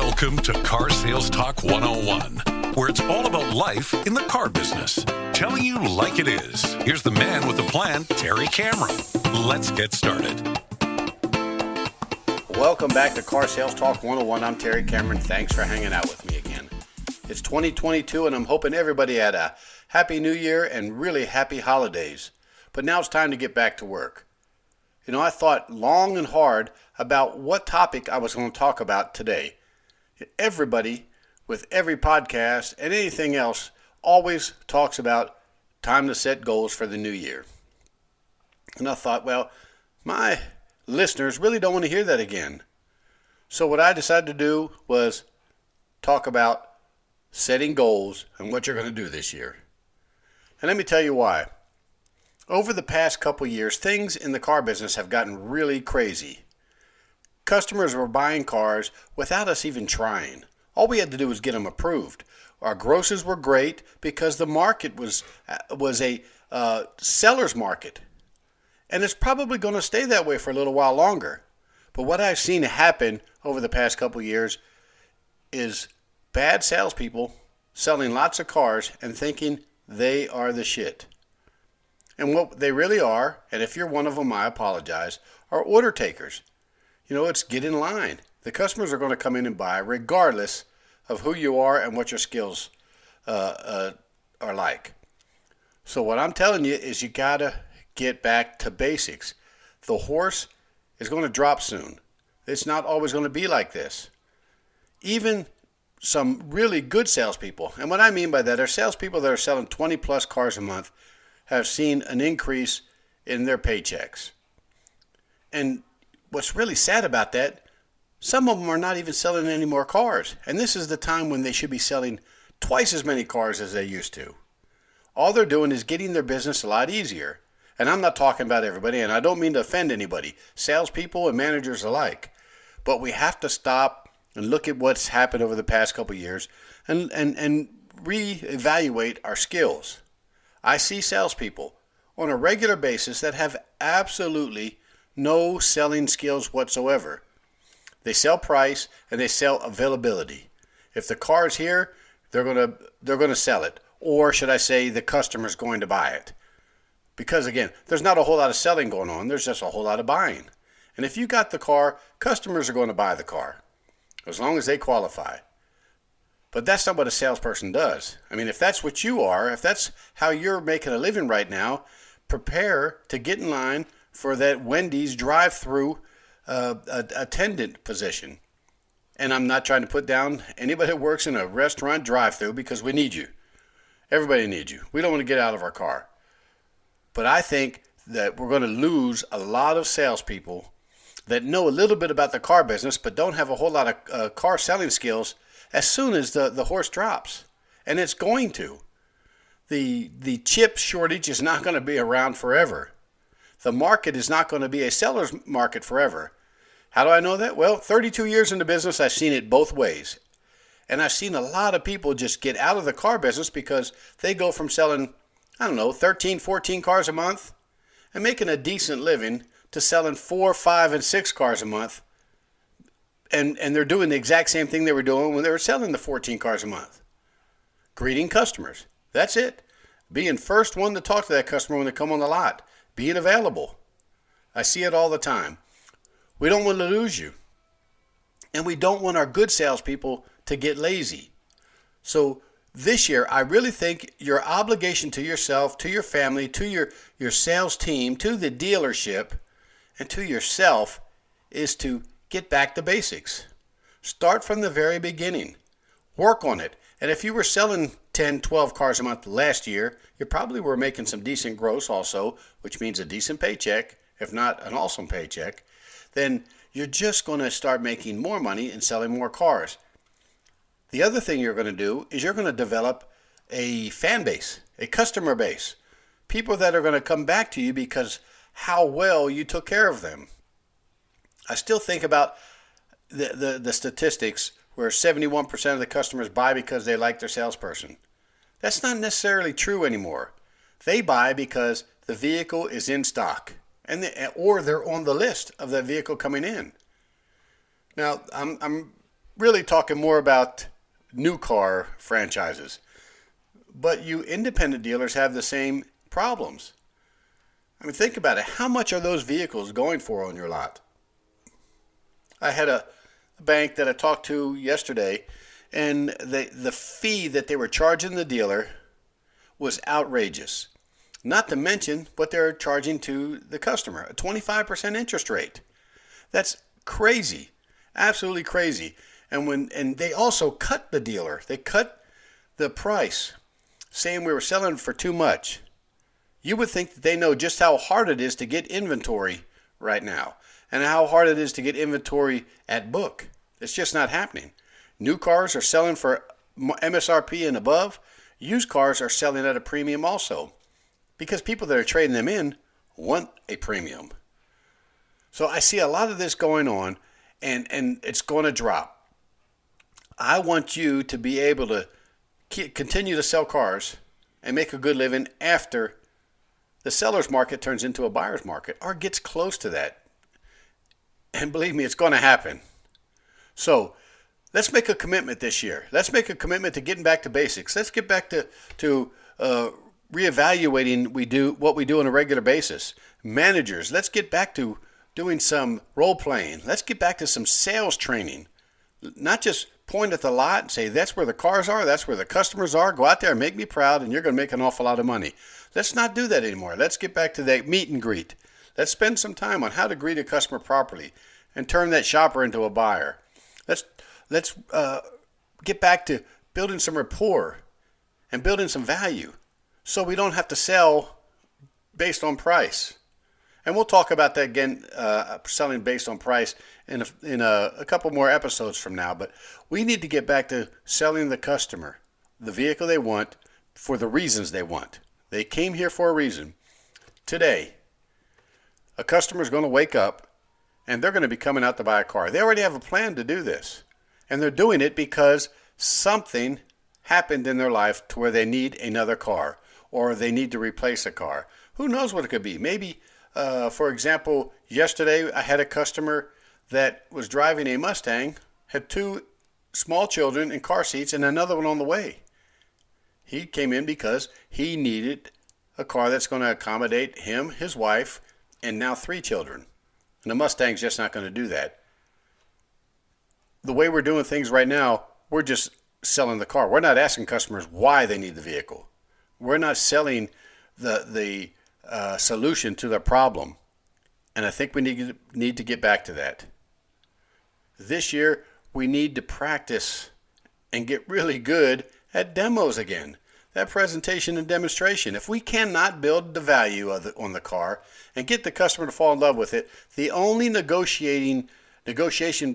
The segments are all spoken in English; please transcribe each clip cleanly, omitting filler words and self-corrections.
Welcome to Car Sales Talk 101, where it's all about life in the car business. Telling you like it is. Here's the man with the plan, Terry Cameron. Let's get started. Welcome back to Car Sales Talk 101. I'm Terry Cameron. Thanks for hanging out with me again. It's 2022, and I'm hoping everybody had a happy new year and really happy holidays. But now it's time to get back to work. You know, I thought long and hard about what topic I was going to talk about today. Everybody with every podcast and anything else always talks about time to set goals for the new year. And I thought, well, my listeners really don't want to hear that again. So what I decided to do was talk about setting goals and what you're going to do this year. And let me tell you why. Over the past couple years, things in the car business have gotten really crazy. Customers were buying cars without us even trying. All we had to do was get them approved. Our grosses were great because the market was a seller's market. And it's probably going to stay that way for a little while longer. But what I've seen happen over the past couple years is bad salespeople selling lots of cars and thinking they are the shit. And what they really are, and if you're one of them, I apologize, are order takers. You know, it's get in line. The customers are going to come in and buy regardless of who you are and what your skills are like. So what I'm telling you is you got to get back to basics. The horse is going to drop soon. It's not always going to be like this. Even some really good salespeople, and what I mean by that are salespeople that are selling 20 plus cars a month, have seen an increase in their paychecks. And what's really sad about that, some of them are not even selling any more cars. And this is the time when they should be selling twice as many cars as they used to. All they're doing is getting their business a lot easier. And I'm not talking about everybody, and I don't mean to offend anybody, salespeople and managers alike. But we have to stop and look at what's happened over the past couple of years and reevaluate our skills. I see salespeople on a regular basis that have absolutely no selling skills whatsoever. They sell price and they sell availability. If the car is here, they're gonna sell it, or should I say, the customer's going to buy it. Because again, there's not a whole lot of selling going on. There's just a whole lot of buying. And if you got the car, customers are going to buy the car, as long as they qualify. But that's not what a salesperson does. I mean, if that's what you are, if that's how you're making a living right now, prepare to get in line for that Wendy's drive-through attendant position. And I'm not trying to put down anybody that works in a restaurant drive-through, because we need you. Everybody needs you. We don't want to get out of our car. But I think that we're going to lose a lot of salespeople that know a little bit about the car business but don't have a whole lot of car selling skills as soon as the horse drops. And it's going to. The chip shortage is not going to be around forever. The market is not going to be a seller's market forever. How do I know that? Well, 32 years in the business, I've seen it both ways. And I've seen a lot of people just get out of the car business because they go from selling, 13, 14 cars a month and making a decent living to selling 4, 5, and 6 cars a month. And they're doing the exact same thing they were doing when they were selling the 14 cars a month. Greeting customers. That's it. Being first one to talk to that customer when they come on the lot. Being available. I see it all the time. We don't want to lose you. And we don't want our good salespeople to get lazy. So this year, I really think your obligation to yourself, to your family, to your sales team, to the dealership, and to yourself is to get back to basics. Start from the very beginning. Work on it. And if you were selling 10, 12 cars a month last year, you probably were making some decent gross also, which means a decent paycheck, if not an awesome paycheck. Then you're just going to start making more money and selling more cars. The other thing you're going to do is you're going to develop a fan base, a customer base. People that are going to come back to you because how well you took care of them. I still think about the statistics where 71% of the customers buy because they like their salesperson. That's not necessarily true anymore. They buy because the vehicle is in stock or they're on the list of that vehicle coming in. Now, I'm really talking more about new car franchises. But you independent dealers have the same problems. I mean, think about it. How much are those vehicles going for on your lot? I had a bank that I talked to yesterday, and the fee that they were charging the dealer was outrageous. Not to mention what they're charging to the customer, a 25% interest rate. That's crazy, absolutely crazy. And they also cut the dealer. They cut the price, saying we were selling for too much. You would think that they know just how hard it is to get inventory right now and how hard it is to get inventory at book. It's just not happening. New cars are selling for MSRP and above. Used cars are selling at a premium also because people that are trading them in want a premium. So I see a lot of this going on, and it's going to drop. I want you to be able to continue to sell cars and make a good living after the seller's market turns into a buyer's market or gets close to that. And believe me, it's going to happen. So let's make a commitment this year. Let's make a commitment to getting back to basics. Let's get back to reevaluating what we do on a regular basis. Managers, let's get back to doing some role playing. Let's get back to some sales training. Not just point at the lot and say, that's where the cars are, that's where the customers are. Go out there and make me proud, and you're going to make an awful lot of money. Let's not do that anymore. Let's get back to that meet and greet. Let's spend some time on how to greet a customer properly and turn that shopper into a buyer. Let's get back to building some rapport and building some value so we don't have to sell based on price. And we'll talk about that again, selling based on price in a couple more episodes from now. But we need to get back to selling the customer the vehicle they want for the reasons they want. They came here for a reason. Today, a customer is going to wake up and they're going to be coming out to buy a car. They already have a plan to do this. And they're doing it because something happened in their life to where they need another car or they need to replace a car. Who knows what it could be? Maybe, for example, yesterday I had a customer that was driving a Mustang, had 2 small children in car seats and another one on the way. He came in because he needed a car that's going to accommodate him, his wife, and now 3 children. And the Mustang's just not going to do that. The way we're doing things right now, we're just selling the car. We're not asking customers why they need the vehicle. We're not selling the solution to the problem. And I think we need to get back to that. This year, we need to practice and get really good at demos again. That presentation and demonstration. If we cannot build the value on the car and get the customer to fall in love with it, the only negotiation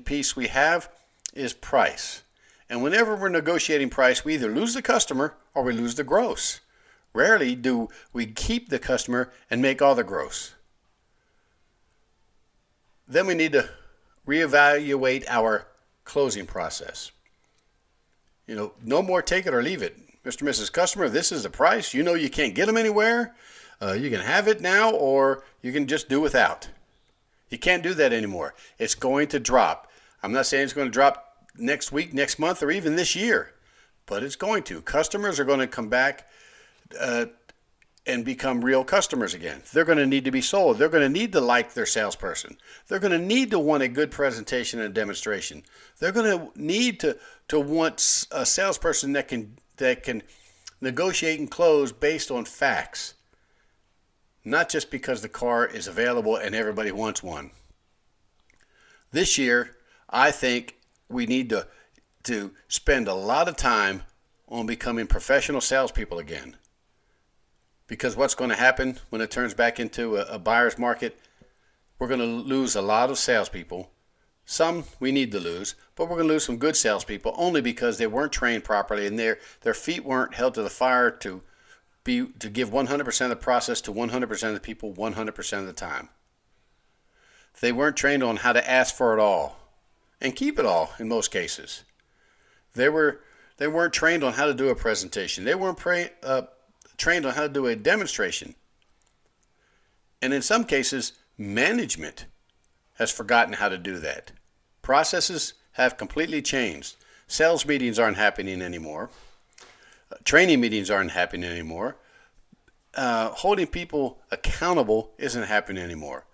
piece we have is price. And whenever we're negotiating price, we either lose the customer or we lose the gross. Rarely do we keep the customer and make all the gross. Then we need to reevaluate our closing process. No more take it or leave it. Mr. and Mrs. Customer, this is the price. You know you can't get them anywhere. You can have it now or you can just do without. You can't do that anymore. It's going to drop. I'm not saying it's going to drop next week, next month, or even this year, but it's going to. Customers are going to come back and become real customers again. They're going to need to be sold. They're going to need to like their salesperson. They're going to need to want a good presentation and demonstration. They're going to need to want a salesperson that can negotiate and close based on facts, not just because the car is available and everybody wants one. This year, I think we need to spend a lot of time on becoming professional salespeople again. Because what's going to happen when it turns back into a buyer's market, we're going to lose a lot of salespeople. Some we need to lose, but we're going to lose some good salespeople only because they weren't trained properly and their feet weren't held to the fire to give 100% of the process to 100% of the people 100% of the time. They weren't trained on how to ask for it all and keep it all in most cases. They weren't trained on how to do a presentation. They weren't trained on how to do a demonstration. And in some cases, management has forgotten how to do that. Processes have completely changed. Sales meetings aren't happening anymore. Training meetings aren't happening anymore. Holding people accountable isn't happening anymore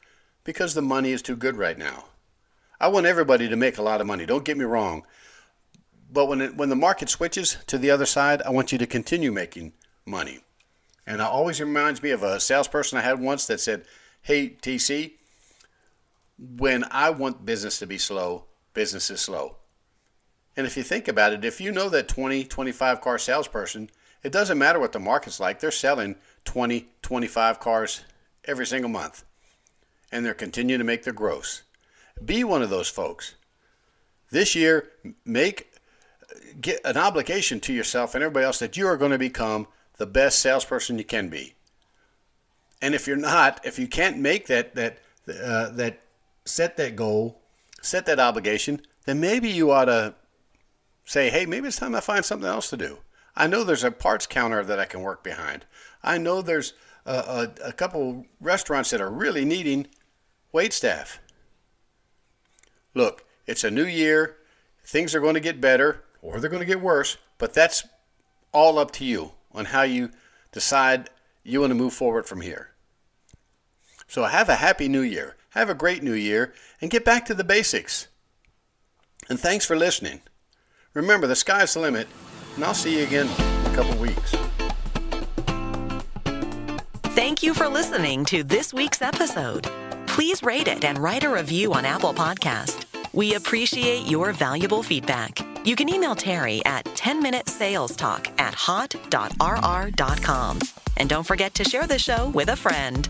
because the money is too good right now. I want everybody to make a lot of money. Don't get me wrong. But when the market switches to the other side, I want you to continue making money. And it always reminds me of a salesperson I had once that said, "Hey, TC, when I want business to be slow, business is slow." And if you think about it, if you know that 20, 25 car salesperson, it doesn't matter what the market's like. They're selling 20, 25 cars every single month. And they're continuing to make their gross. Be one of those folks. This year, get an obligation to yourself and everybody else that you are going to become the best salesperson you can be. And if you're not, if you can't make that set that goal, set that obligation, then maybe you ought to say, hey, maybe it's time I find something else to do. I know there's a parts counter that I can work behind. I know there's a couple restaurants that are really needing wait staff. Look, it's a new year. Things are going to get better or they're going to get worse, but that's all up to you on how you decide you want to move forward from here. So have a happy new year. Have a great new year and get back to the basics. And thanks for listening. Remember, the sky's the limit, and I'll see you again in a couple weeks. Thank you for listening to this week's episode. Please rate it and write a review on Apple Podcast. We appreciate your valuable feedback. You can email Terry at 10minutesalestalk@hot.rr.com. And don't forget to share the show with a friend.